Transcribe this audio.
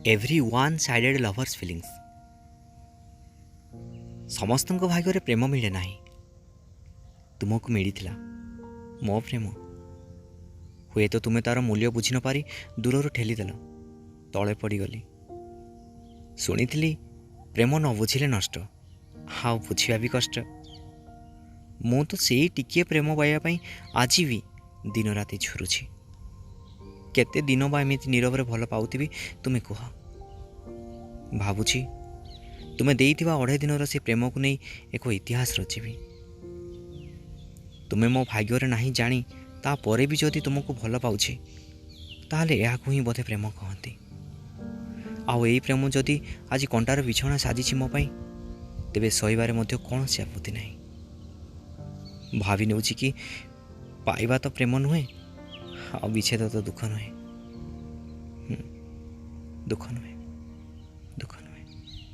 Every one sided lovers feelings. समस्त भाग्य प्रेम मिले ना। तुमको मिलता मो प्रेम। हुए तो तुम्हें तार मूल्य बुझी न पारी दूर ठेलीदेल, तले पड़गली। शुणी प्रेम न बुझिले नष्ट, हाँ बुझा भी कष्ट। मु तो से टिके प्रेम पाइबापी आज भी दिन राति झुरुछि। केते दिन बा एमती नीरव भल पाउथि तुम्हें कह। भावुछि तुम्हें देइथिबा 2.5 दिन से प्रेम को नहीं एक इतिहास रचिबी। तुम्हें मो भाग्य नहीं जानी तापर भी जदि तुमको भल पाउछि ताहले याकु ही बोधे प्रेम कहती। आउ यही प्रेम जदि आज कंटार बिछौना साजिछि मो पाई, तेबे सहीबारे मध्य कौनसी आपत्ति नहीं। भावी नेउछि कि पाइबा तो प्रेम नुहे, आ विच्छेद तो दुख नुहे, दुख नुहे।